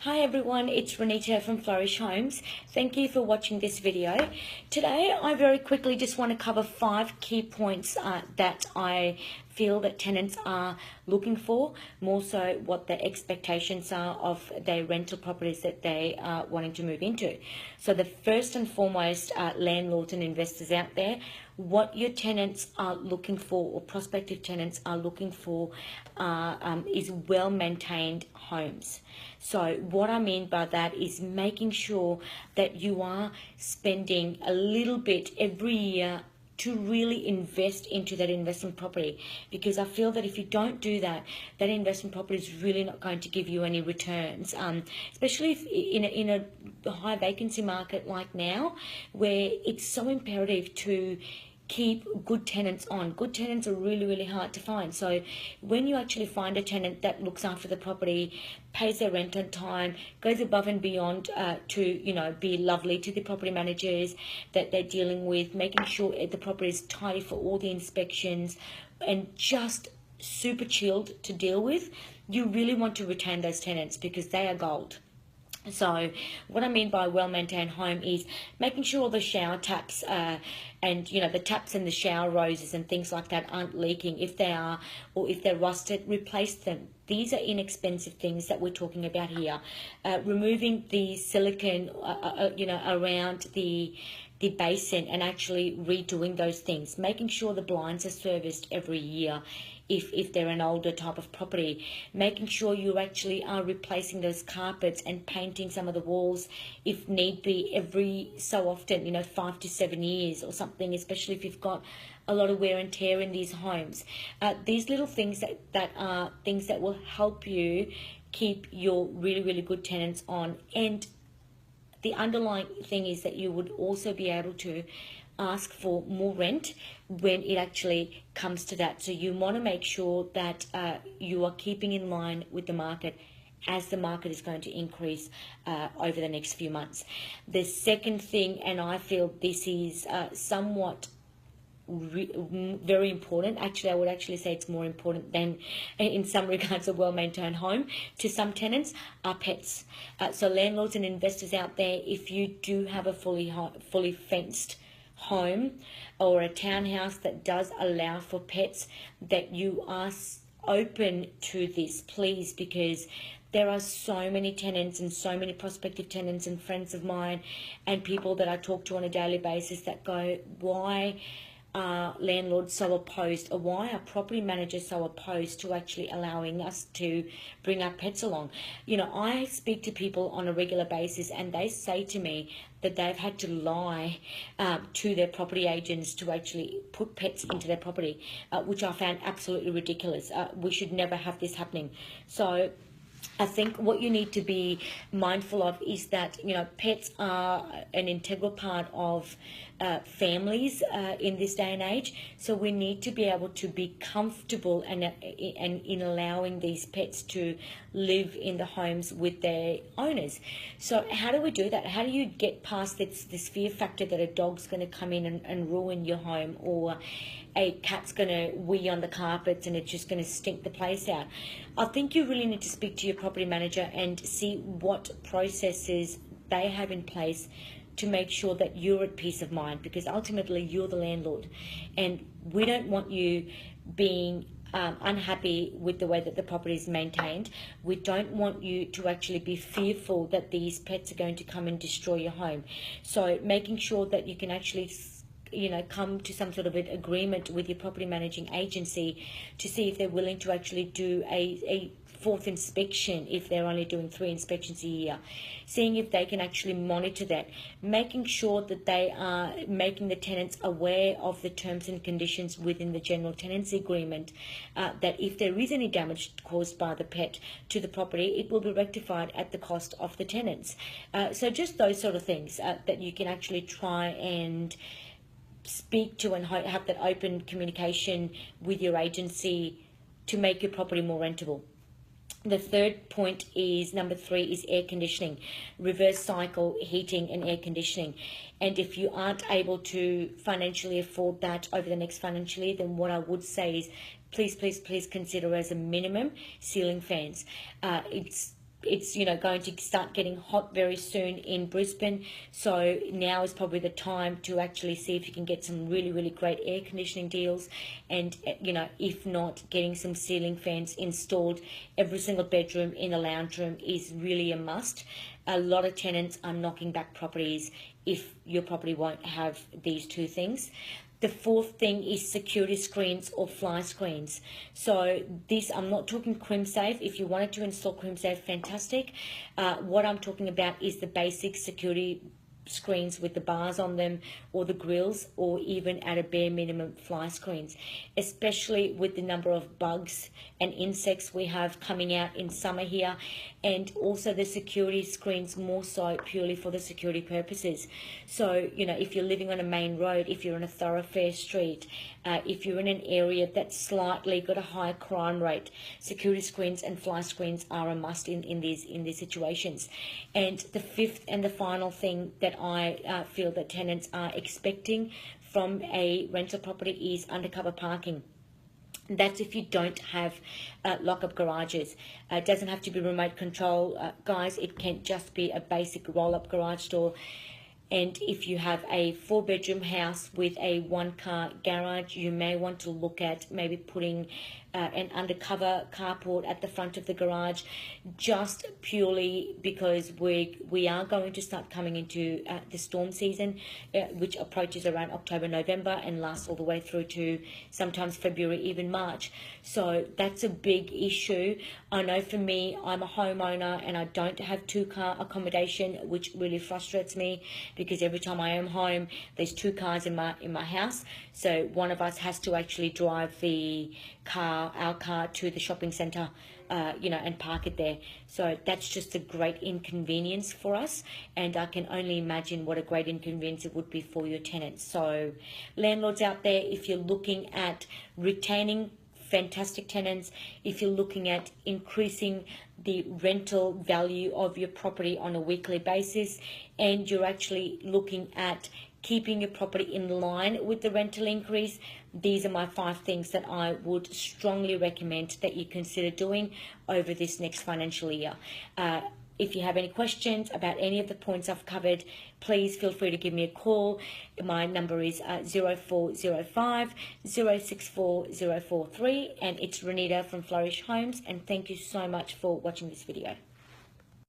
Hi everyone, it's Renita from Flourish Homes. Thank you for watching this video. Today I very quickly just want to cover 5 key points that I feel that tenants are looking for, more so what the expectations are of their rental properties that they are wanting to move into. So the first and foremost, landlords and investors out there, what your tenants are looking for, or prospective tenants are looking for, is well-maintained homes. So what I mean by that is making sure that you are spending a little bit every year to really invest into that investment property, because I feel that if you don't do that, that investment property is really not going to give you any returns, especially if in a high vacancy market like now, where it's so imperative to keep good tenants on. Good tenants are really, really hard to find. So when you actually find a tenant that looks after the property, pays their rent on time, goes above and beyond to be lovely to the property managers that they're dealing with, making sure the property is tidy for all the inspections, and just super chilled to deal with, you really want to retain those tenants because they are gold. So what I mean by well-maintained home is making sure the shower taps and the taps and the shower roses and things like that aren't leaking. If they are, or if they're rusted, replace them. These are inexpensive things that we're talking about here. Removing the silicone around the basin and actually redoing those things, making sure the blinds are serviced every year if they're an older type of property, making sure you actually are replacing those carpets and painting some of the walls if need be every so often, 5 to 7 years or something, especially if you've got a lot of wear and tear in these homes. These little things that are things that will help you keep your really, really good tenants on. And the underlying thing is that you would also be able to ask for more rent when it actually comes to that. So you want to make sure that you are keeping in line with the market as the market is going to increase over the next few months. The second thing, and I feel this is somewhat very important, actually I would actually say it's more important than in some regards a well-maintained home to some tenants, are pets. So landlords and investors out there, if you do have a fully fenced home or a townhouse that does allow for pets, that you are open to this, please, because there are so many tenants and so many prospective tenants and friends of mine and people that I talk to on a daily basis that go, why are landlords so opposed, or why are property managers so opposed to actually allowing us to bring our pets along? I speak to people on a regular basis and they say to me that they've had to lie to their property agents to actually put pets into their property, which I found absolutely ridiculous. We should never have this happening. So I think what you need to be mindful of is that, pets are an integral part of families in this day and age. So we need to be able to be comfortable and in allowing these pets to live in the homes with their owners. So how do we do that? How do you get past this fear factor that a dog's going to come in and ruin your home, or a cat's going to wee on the carpets and it's just going to stink the place out? I think you really need to speak to your property manager and see what processes they have in place to make sure that you're at peace of mind, because ultimately you're the landlord and we don't want you being unhappy with the way that the property is maintained. We don't want you to actually be fearful that these pets are going to come and destroy your home. So making sure that you can actually come to some sort of an agreement with your property managing agency to see if they're willing to actually do a fourth inspection if they're only doing 3 inspections a year, seeing if they can actually monitor that, making sure that they are making the tenants aware of the terms and conditions within the general tenancy agreement, that if there is any damage caused by the pet to the property, it will be rectified at the cost of the tenants. So just those sort of things that you can actually try and speak to and have that open communication with your agency to make your property more rentable. The third point is, number 3, is air conditioning, reverse cycle heating and air conditioning. And if you aren't able to financially afford that over the next financial year, then what I would say is please consider as a minimum ceiling fans. It's it's, you know, going to start getting hot very soon in Brisbane. So now is probably the time to actually see if you can get some really, really great air conditioning deals. And, you know, if not, getting some ceiling fans installed. Every single bedroom in a lounge room is really a must. A lot of tenants are knocking back properties if your property won't have these two things. The fourth thing is security screens or fly screens. So this, I'm not talking CrimSafe. If you wanted to install CrimSafe, fantastic. What I'm talking about is the basic security screens with the bars on them, or the grills, or even at a bare minimum fly screens, especially with the number of bugs and insects we have coming out in summer here, and also the security screens more so purely for the security purposes. So, you know, if you're living on a main road, if you're on a thoroughfare street, if you're in an area that's slightly got a high crime rate, security screens and fly screens are a must in these situations. And the fifth and the final thing that I feel that tenants are expecting from a rental property is undercover parking. That's if you don't have lock-up garages. It doesn't have to be remote control, guys. It can just be a basic roll-up garage door. And if you have a 4-bedroom house with a 1-car garage, you may want to look at maybe putting an undercover carport at the front of the garage, just purely because we are going to start coming into the storm season, which approaches around October, November, and lasts all the way through to sometimes February, even March. So that's a big issue. I know for me, I'm a homeowner and I don't have 2-car accommodation, which really frustrates me, because every time I am home, there's 2 cars in my house. So one of us has to actually drive our car to the shopping centre, you know, and park it there. So that's just a great inconvenience for us, and I can only imagine what a great inconvenience it would be for your tenants. So landlords out there, if you're looking at retaining fantastic tenants, if you're looking at increasing the rental value of your property on a weekly basis, and you're actually looking at keeping your property in line with the rental increase, these are my 5 things that I would strongly recommend that you consider doing over this next financial year. If you have any questions about any of the points I've covered, please feel free to give me a call. My number is 0405 064 043, and it's Renita from Flourish Homes. And thank you so much for watching this video.